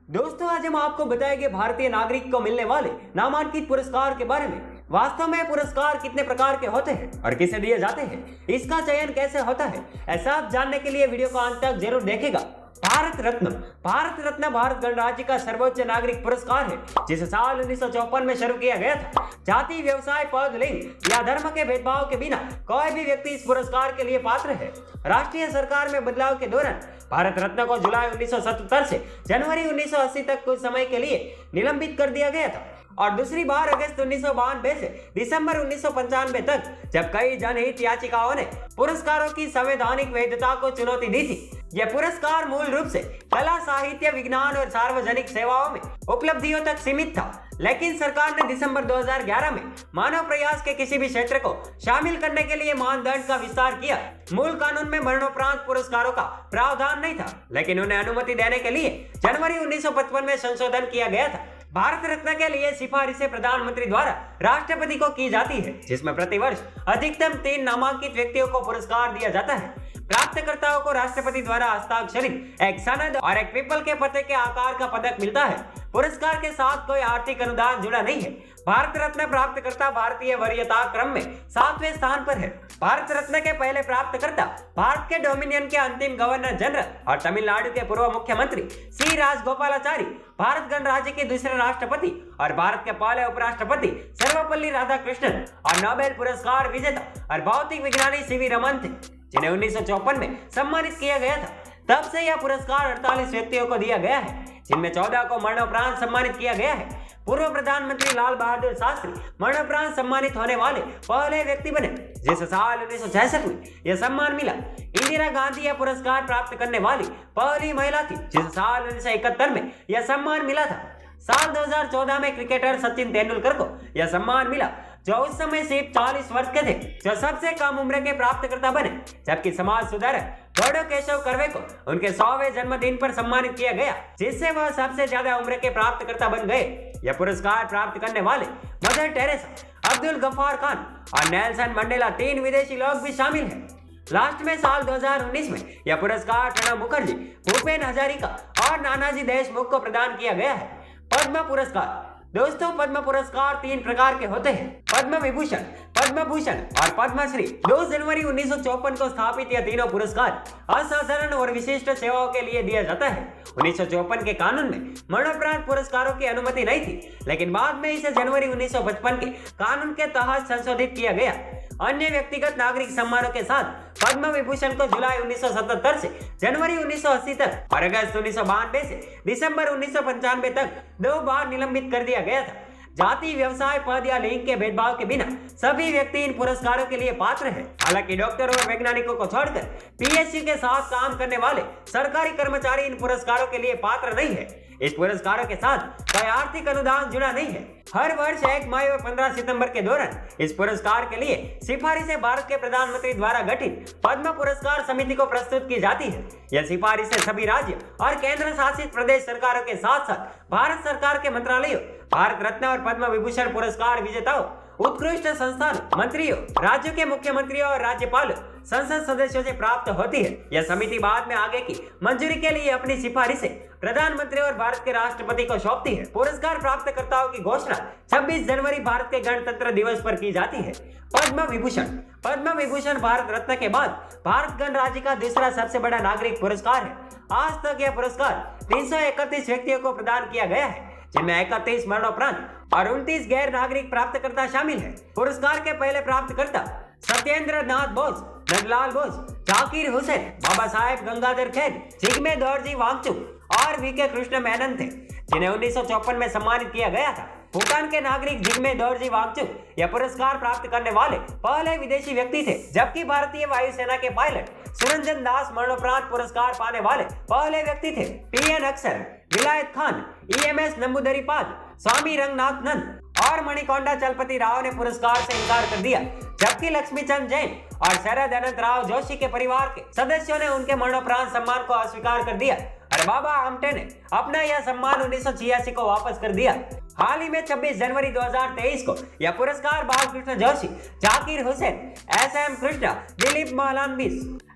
दोस्तों आज हम आपको बताएंगे भारतीय नागरिक को मिलने वाले नामांकित पुरस्कार के बारे में। वास्तव में पुरस्कार कितने प्रकार के होते हैं और किसे दिए जाते हैं, इसका चयन कैसे होता है, ऐसा आप जानने के लिए वीडियो को अंत तक जरूर देखेगा। भारत रत्न भारत गणराज्य का सर्वोच्च नागरिक पुरस्कार है, जिसे साल 1954 में शुरू किया गया था। जाति, व्यवसाय, पद, लिंग या धर्म के भेदभाव के बिना कोई भी व्यक्ति इस पुरस्कार के लिए पात्र है। राष्ट्रीय सरकार में बदलाव के दौरान भारत रत्न को जुलाई 1977 से जनवरी 1980 तक कुछ समय के लिए निलंबित कर दिया गया था और दूसरी बार अगस्त 1992 से दिसंबर 1995 तक, जब कई जनहित याचिकाओं ने पुरस्कारों की संवैधानिक वैधता को चुनौती दी थी। यह पुरस्कार मूल रूप से कला, साहित्य, विज्ञान और सार्वजनिक सेवाओं में उपलब्धियों तक सीमित था, लेकिन सरकार ने दिसंबर 2011 में मानव प्रयास के किसी भी क्षेत्र को शामिल करने के लिए मानदंड का विस्तार किया। मूल कानून में मरणोपरांत पुरस्कारों का प्रावधान नहीं था, लेकिन उन्हें अनुमति देने के लिए जनवरी 1955 में संशोधन किया गया था। भारत रत्न के लिए सिफारिशें प्रधानमंत्री द्वारा राष्ट्रपति को की जाती है, जिसमें प्रतिवर्ष अधिकतम 3 नामांकित व्यक्तियों को पुरस्कार दिया जाता है। प्राप्तकर्ताओं को राष्ट्रपति द्वारा हस्ताक्षरित एक सनद और एक पीपल के पत्ते के आकार का पदक मिलता है। पुरस्कार के साथ कोई आर्थिक अनुदान जुड़ा नहीं है। भारत रत्न प्राप्तकर्ता भारतीय वरीयता क्रम में 7वें स्थान पर है। भारत रत्न के पहले प्राप्तकर्ता भारत के डोमिनियन के अंतिम गवर्नर जनरल और तमिलनाडु के पूर्व मुख्यमंत्री सी राजगोपालाचारी, भारत गणराज्य के दूसरे राष्ट्रपति और भारत के पहले उपराष्ट्रपति सर्वपल्ली राधाकृष्णन और नोबेल पुरस्कार विजेता और भौतिक विज्ञानी सीवी रमन थे, जिन्हें 1954 में सम्मानित किया गया था। तब से यह पुरस्कार 48 व्यक्तियों को दिया गया है, जिनमें 14 को मरणोपरांत सम्मानित किया गया है। पूर्व प्रधानमंत्री लाल बहादुर शास्त्री मरणोपरांत सम्मानित होने वाले पहले व्यक्ति बने, जिसे साल 1966 में यह सम्मान मिला। इंदिरा गांधी यह पुरस्कार प्राप्त करने वाली पहली महिला थी, जिसे साल 1971 में यह सम्मान मिला था। साल 2014 में क्रिकेटर सचिन तेंदुलकर को यह सम्मान मिला, जो उस समय सिर्फ 40 वर्ष के थे, जो सबसे कम उम्र के प्राप्तकर्ता बने। जबकि समाज सुधारक गौड़ केशव कर्वे को उनके 100वें जन्मदिन पर सम्मानित किया गया, जिससे वह सबसे ज्यादा उम्र के प्राप्तकर्ता बन गए। यह पुरस्कार प्राप्त करने वाले मदर टेरेसा, अब्दुल गफ्फार खान और नेल्सन मंडेला 3 विदेशी लोग भी शामिल हैं। लास्ट में साल 2019 में यह पुरस्कार प्रणब मुखर्जी, भूपेन हजारिका और नानाजी देशमुख को प्रदान किया गया है। पद्म पुरस्कार। दोस्तों, पद्म पुरस्कार 3 प्रकार के होते हैं: पद्म विभूषण, पद्म भूषण और पद्मश्री। 2 जनवरी 1954 को स्थापित यह तीनों पुरस्कार असाधारण और विशिष्ट सेवाओं के लिए दिया जाता है। 1954 के कानून में मरणोपरांत पुरस्कारों की अनुमति नहीं थी, लेकिन बाद में इसे जनवरी 1955 के कानून के तहत संशोधित किया गया। अन्य व्यक्तिगत नागरिक सम्मानों के साथ पद्म विभूषण को जुलाई 1977 से जनवरी 1980 तक और अगस्त 1992 से दिसंबर 1995 तक 2 बार निलंबित कर दिया गया था। जाति, व्यवसाय, पद या लिंग के भेदभाव के बिना सभी व्यक्ति इन पुरस्कारों के लिए पात्र हैं। हालांकि डॉक्टर और वैज्ञानिकों को छोड़कर पीएचडी के साथ काम करने वाले सरकारी कर्मचारी इन पुरस्कारों के लिए पात्र नहीं है। इस पुरस्कारों के साथ कोई आर्थिक अनुदान जुड़ा नहीं है। हर वर्ष 1 मई और 15 सितंबर के दौरान इस पुरस्कार के लिए सिफारिशें भारत के प्रधानमंत्री द्वारा गठित पद्म पुरस्कार समिति को प्रस्तुत की जाती है। यह सिफारिशें सभी राज्य और केंद्र शासित प्रदेश सरकारों के साथ साथ भारत सरकार के मंत्रालयों, भारत रत्न और पद्म विभूषण पुरस्कार विजेताओं, उत्कृष्ट संस्थान, मंत्रियों, राज्यों के मुख्यमंत्रियों और राज्यपालों, संसद सदस्यों से प्राप्त होती है। यह समिति बाद में आगे की मंजूरी के लिए अपनी सिफारिशें प्रधानमंत्री और भारत के राष्ट्रपति को सौंपती है। पुरस्कार प्राप्तकर्ताओं की घोषणा 26 जनवरी भारत के गणतंत्र दिवस पर की जाती है। पद्म विभूषण। पद्म विभूषण भारत रत्न के बाद भारत गणराज्य का दूसरा सबसे बड़ा नागरिक पुरस्कार है। आज तक यह पुरस्कार 331 व्यक्तियों को प्रदान किया गया है, जिनमें 31 मरणोपरांत और 29 गैर नागरिक प्राप्तकर्ता शामिल हैं। पुरस्कार के पहले प्राप्तकर्ता सत्येंद्र नाथ बोस, नंदलाल बोस, जाकिर हुसैन, बाबा साहेब गंगाधर खेर, जिग्मे दौरजी वांगचुक और वीके कृष्ण मेनन थे, जिन्हें 1954 में सम्मानित किया गया था। भूटान के नागरिक जिग्मे दौरजी वांगचुक यह पुरस्कार प्राप्त करने वाले पहले विदेशी व्यक्ति थे, जबकि भारतीय वायुसेना के पायलट सुरंजन दास मरणोपरांत पुरस्कार पाने वाले पहले व्यक्ति थे। पीएन अक्सर, विलायत खान, ईएमएस नंबूदरीपाद, स्वामी रंगनाथ नंद और मणिकोंडा चलपति राव ने पुरस्कार से इनकार कर दिया, जबकि लक्ष्मीचंद जैन और शरद अनंत राव जोशी के परिवार के सदस्यों ने उनके मरणोपरांत सम्मान को अस्वीकार कर दिया। और बाबा आमटे ने अपना यह सम्मान 1986 को वापस कर दिया। हाल ही में 26 जनवरी 2023 को यह पुरस्कार बालकृष्ण जोशी, जाकिर हुसैन, एसएम कृष्णा, दिलीप मालानबीस,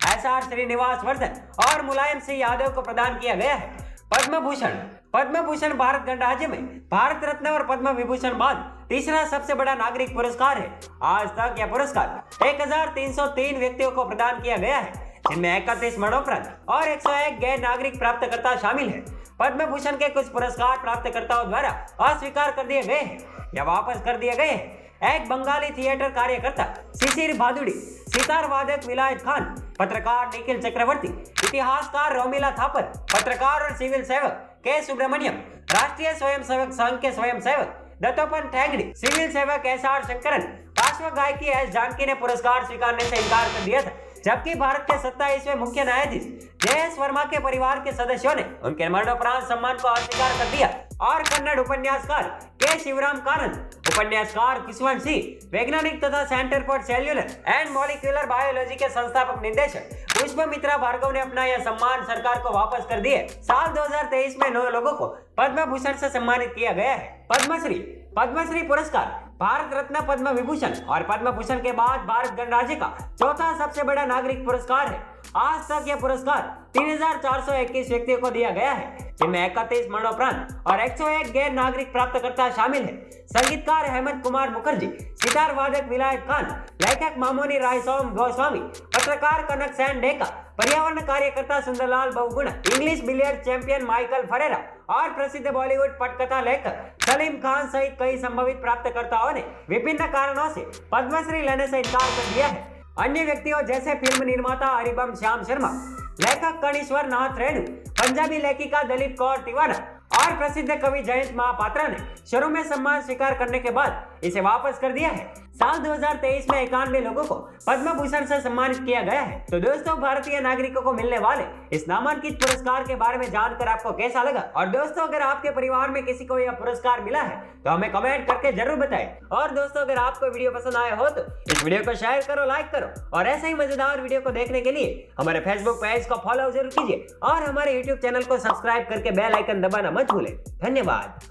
एसआर श्रीनिवास वर्धन और मुलायम सिंह यादव को प्रदान किया गया है। पद्म भूषण। पद्म भूषण भारत गणराज्य में भारत रत्न और पद्म विभूषण बाद तीसरा सबसे बड़ा नागरिक पुरस्कार है। आज तक यह पुरस्कार 1303 व्यक्तियों को प्रदान किया गया है, जिनमें 31 मरणोपरांत और 101 गैर नागरिक प्राप्तकर्ता शामिल हैं। पद्म भूषण के कुछ पुरस्कार प्राप्तकर्ताओं द्वारा अस्वीकार कर दिए गए हैं या वापस कर दिए गए हैं। एक बंगाली थिएटर कार्यकर्ता शिशिर भादुड़ी, सितार वादक विलायत खान, पत्रकार निखिल चक्रवर्ती, इतिहासकार रोमिला थापर, पत्रकार और सिविल सेवक के सुब्रमण्यम, राष्ट्रीय स्वयंसेवक संघ के स्वयंसेवक दत्तोपन ठेंगड़ी, सिविल सेवक SR शंकरन, पार्श्व गायकी S जानकी ने पुरस्कार स्वीकारने से इनकार कर दिया था, जबकि भारत के 27वें मुख्य न्यायाधीश JS वर्मा के परिवार के सदस्यों ने उनके मरणोपरांत सम्मान को अस्वीकार कर दिया और कन्नड़ उपन्यासकार के शिवराम कारंत, उपन्यासकार किशवन सिंह, वैज्ञानिक तथा centre for cellular and molecular biology के संस्थापक निदेशक पुष्पमित्रा भार्गव ने अपना यह सम्मान सरकार को वापस कर दिए। साल 2023 में 9 लोगों को पद्म भूषण से सम्मानित किया गया है। पद्मश्री पुरस्कार भारत रत्न, पद्म विभूषण और पद्म भूषण के बाद भारत गणराज्य का चौथा सबसे बड़ा नागरिक पुरस्कार है। आज तक यह पुरस्कार 3421 व्यक्तियों को दिया गया है, जिनमें 31 मरणोपरांत और 101 गैर नागरिक प्राप्तकर्ता शामिल हैं। संगीतकार हेमंत कुमार मुखर्जी, सितार वादक विलायत खान, लेखक मामोनी रायसोम गोस्वामी, पत्रकार कनक सेन डेका, पर्यावरण कार्यकर्ता Sunderlal Bahuguna, English billiard champion Michael Ferreira और प्रसिद्ध बॉलीवुड पटकथा लेखक सलीम खान सहित कई संभावित प्राप्तकर्ताओं ने विभिन्न कारणों से पद्मश्री लेने से इनकार कर दिया है। अन्य व्यक्तियों जैसे फिल्म निर्माता हरिबम श्याम शर्मा, लेखक कणीश्वर नाथ रेणु, पंजाबी लेखिका दलीप कौर तिवाना और प्रसिद्ध कवि जयंत महापात्रा ने शुरू में सम्मान स्वीकार करने के बाद इसे वापस कर दिया है। साल 2023 में 91 लोगों को पद्म भूषण से सम्मानित किया गया है। तो दोस्तों, भारतीय नागरिकों को मिलने वाले इस नामांकित पुरस्कार के बारे में जानकर आपको कैसा लगा? और दोस्तों, अगर आपके परिवार में किसी को यह पुरस्कार मिला है तो हमें कमेंट करके जरूर बताएं। और दोस्तों, अगर आपको वीडियो पसंद आया हो तो इस वीडियो को शेयर करो, लाइक करो और ऐसे ही मजेदार वीडियो को देखने के लिए हमारे फेसबुक पेज को फॉलो जरूर कीजिए और हमारे यूट्यूब चैनल को सब्सक्राइब करके बेल आइकन दबाना मत भूलें। धन्यवाद।